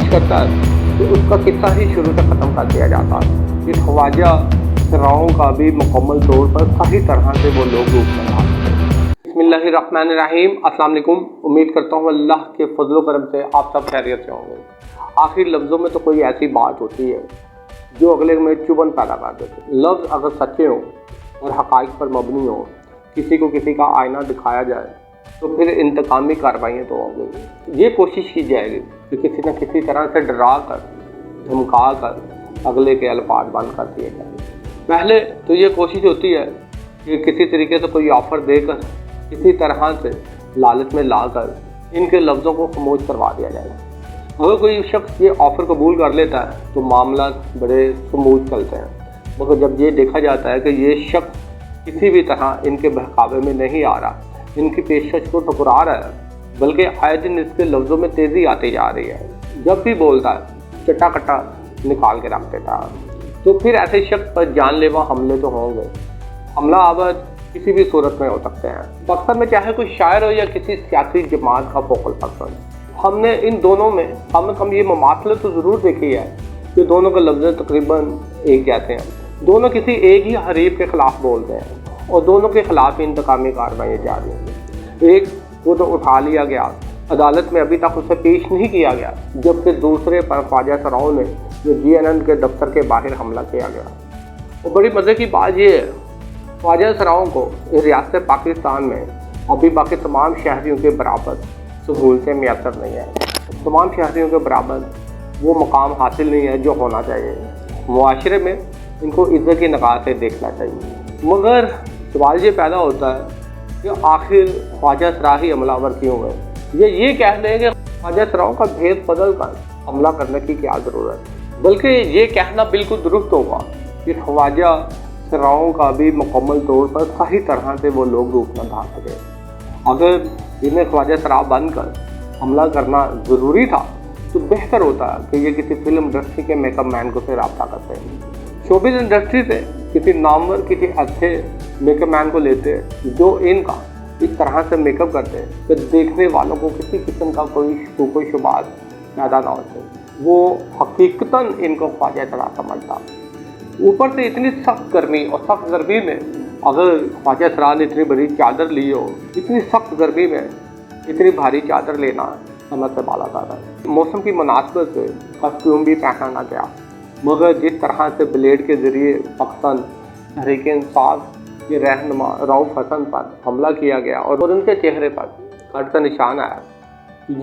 کوشش کرتا ہے تو اس کا قصہ ہی شروع سے ختم کر دیا جاتا ہے کہ خواجہ سراؤں کا بھی مکمل طور پر صحیح طرح سے وہ لوگ روپ میں رہا۔ بسم اللہ الرحمن الرحیم۔ السلام علیکم۔ امید کرتا ہوں اللہ کے فضل و کرم سے آپ سب خیریت سے ہوں گے۔ آخر لفظوں میں تو کوئی ایسی بات ہوتی ہے جو اگلے میں چبھن پیدا کر دیتے ہیں۔ لفظ اگر سچے ہوں اور حقائق پر مبنی ہوں، کسی کو کسی کا آئینہ دکھایا جائے تو پھر انتقامی کارروائیاں تو ہوں گی۔ یہ کوشش کی جائے گی کہ کسی نہ کسی طرح سے ڈرا کر دھمکا کر اگلے کے الفاظ بند کر دیے جائیں۔ پہلے تو یہ کوشش ہوتی ہے کہ کسی طریقے سے کوئی آفر دے کر کسی طرح سے لالچ میں لا کر ان کے لفظوں کو خاموش کروا دیا جائے۔ اگر کوئی شخص یہ آفر قبول کر لیتا ہے تو معاملات بڑے سموتھ چلتے ہیں، مگر جب یہ دیکھا جاتا ہے کہ یہ شخص کسی بھی طرح ان کے بہکاوے میں نہیں آ رہا، ان کی پیشکش کو ٹھکرا رہا ہے، بلکہ آئے دن اس کے لفظوں میں تیزی آتی جا رہی ہے، جب بھی بولتا ہے چٹا کٹا نکال کے رکھ دیتا ہے، تو پھر ایسے شخص پر جان لیوا حملے تو ہوں گے۔ حملہ آور کسی بھی صورت میں ہو سکتے ہیں، اکثر میں چاہے کوئی شاعر ہو یا کسی سیاسی جماعت کا فوکل پرسن۔ ہم نے ان دونوں میں کم از کم یہ مماثلت تو ضرور دیکھی ہے کہ دونوں کے لفظ تقریباً ایک جیسے ہیں، دونوں کسی ایک ہی حریف کے خلاف بولتے ہیں اور دونوں کے خلاف انتقامی کارروائیاں جاری ہیں۔ ایک کو تو اٹھا لیا گیا، عدالت میں ابھی تک اسے پیش نہیں کیا گیا، جبکہ دوسرے پر خواجہ سراؤں نے جو GNN کے دفتر کے باہر حملہ کیا گیا۔ اور بڑی مزے کی بات یہ ہے، خواجہ سراؤں کو ریاست پاکستان میں ابھی باقی تمام شہریوں کے برابر سہولتیں میسر نہیں ہیں، تمام شہریوں کے برابر وہ مقام حاصل نہیں ہے جو ہونا چاہیے۔ معاشرے میں ان کو عزت کی نگاہ سے دیکھنا چاہیے، مگر سوال یہ پیدا ہوتا ہے کہ آخر خواجہ سراؤں ہی حملہ آور کیوں ہے؟ یہ کہہ لیں کہ خواجہ سراؤں کا بھید بدل کر حملہ کرنے کی کیا ضرورت ہے، بلکہ یہ کہنا بالکل درست ہوگا کہ خواجہ سراؤں کا بھی مکمل طور پر صحیح طرح سے وہ لوگ روپ نہ دھار سکے۔ اگر انہیں خواجہ سراؤں بن کر حملہ کرنا ضروری تھا تو بہتر ہوتا کہ یہ کسی فلم انڈسٹری کے میک اپ مین کو سے رابطہ کرتے، شوبز انڈسٹری سے کسی نامور کسی اچھے میک اپ مین کو لیتے جو ان کا اس طرح سے میک اپ کرتے کہ دیکھنے والوں کو کسی قسم کا کوئی شبہات پیدا نہ ہوتے، وہ حقیقتاً ان کو خواجہ سراؤں سمجھتا۔ اوپر سے اتنی سخت گرمی اور سخت گرمی میں اگر خواجہ سراؤں نے اتنی بڑی چادر لی ہو، اتنی سخت گرمی میں اتنی بھاری چادر لینا سمجھ سے بالا تر ہے۔ موسم کی مناسبت سے کاسٹیوم بھی پہنا نہ گیا، مگر جس طرح سے بلیڈ کے ذریعے پاکستان تحریک انصاف کے رہنما رؤف حسن پر حملہ کیا گیا اور ان کے چہرے پر کٹ کا نشان آیا،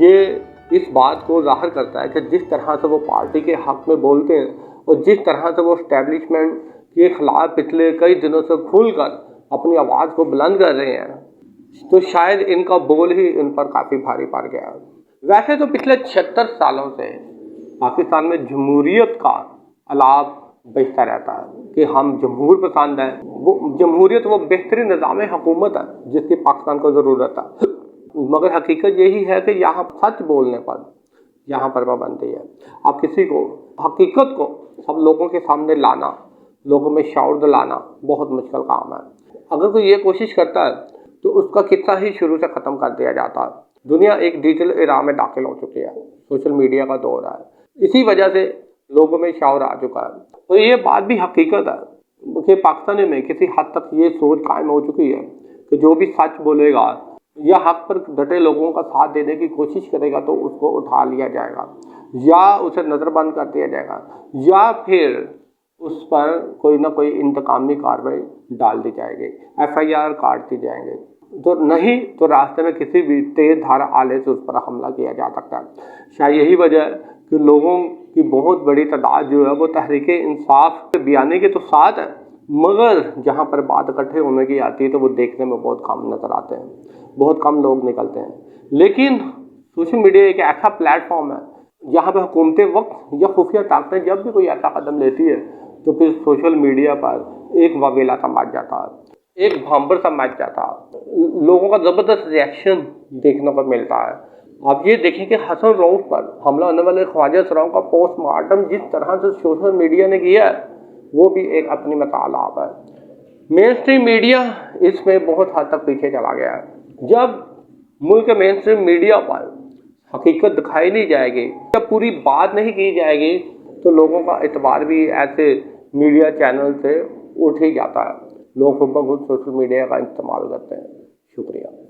یہ اس بات کو ظاہر کرتا ہے کہ جس طرح سے وہ پارٹی کے حق میں بولتے ہیں اور جس طرح سے وہ اسٹیبلشمنٹ کے خلاف پچھلے کئی دنوں سے کھل کر اپنی آواز کو بلند کر رہے ہیں، تو شاید ان کا بول ہی ان پر کافی بھاری پڑ گیا۔ ویسے تو پچھلے 76 سالوں سے پاکستان میں جمہوریت کا الاپ بجتا رہتا ہے کہ ہم جمہور پسند ہیں، وہ جمہوریت وہ بہترین نظام حکومت ہے جس کی پاکستان کو ضرورت ہے، مگر حقیقت یہی ہے کہ یہاں سچ بولنے پر یہاں پر پابندی ہے۔ اب کسی کو حقیقت کو سب لوگوں کے سامنے لانا، لوگوں میں شعور دلانا بہت مشکل کام ہے۔ اگر کوئی یہ کوشش کرتا ہے تو اس کا قصہ ہی شروع سے ختم کر دیا جاتا ہے۔ دنیا ایک ڈیجیٹل ایرا میں داخل ہو چکی ہے، سوشل میڈیا کا دور ہے، اسی وجہ سے لوگوں میں شعور آ چکا ہے۔ اور یہ بات بھی حقیقت ہے کہ پاکستان میں کسی حد تک یہ سوچ قائم ہو چکی ہے کہ جو بھی سچ بولے گا یا حق پر ڈٹے لوگوں کا ساتھ دینے کی کوشش کرے گا تو اس کو اٹھا لیا جائے گا، یا اسے نظر بند کر دیا جائے گا، یا پھر اس پر کوئی نہ کوئی انتقامی کارروائی ڈال دی جائے گی، FIR کاٹ دی جائیں گے، تو نہیں تو راستے میں کسی بھی تیز دھار آلے سے اس پر حملہ کیا جا سکتا ہے۔ شاید یہی وجہ ہے کہ لوگوں کی بہت بڑی تعداد جو ہے وہ تحریک انصاف کے بیانے کے تو ساتھ ہے، مگر جہاں پر بات اکٹھے ہونے کی آتی ہے تو وہ دیکھنے میں بہت کم نظر آتے ہیں، بہت کم لوگ نکلتے ہیں۔ لیکن سوشل میڈیا ایک ایسا پلیٹ فارم ہے جہاں پہ حکومتیں وقت یا خفیہ طاقتیں جب بھی کوئی ایسا قدم لیتی ہے تو پھر سوشل میڈیا پر ایک واویلا سا مچ جاتا ہے، ایک بھامبر سا مچ جاتا ہے، لوگوں کا زبردست ریئیکشن دیکھنے کو ملتا ہے۔ آپ یہ دیکھیں کہ حسن رؤف پر حملہ ہونے والے خواجہ سراؤں کا پوسٹ مارٹم جس طرح سے سوشل میڈیا نے کیا ہے وہ بھی ایک اپنی مثال آپ ہے۔ مین اسٹریم میڈیا اس میں بہت حد تک پیچھے چلا گیا ہے۔ جب ملک کے مین اسٹریم میڈیا پر حقیقت دکھائی نہیں جائے گی، جب پوری بات نہیں کی جائے گی تو لوگوں کا اعتبار بھی ایسے میڈیا چینل سے اٹھ ہی جاتا ہے۔ لوگ خود بخود سوشل میڈیا کا استعمال کرتے ہیں۔ شکریہ۔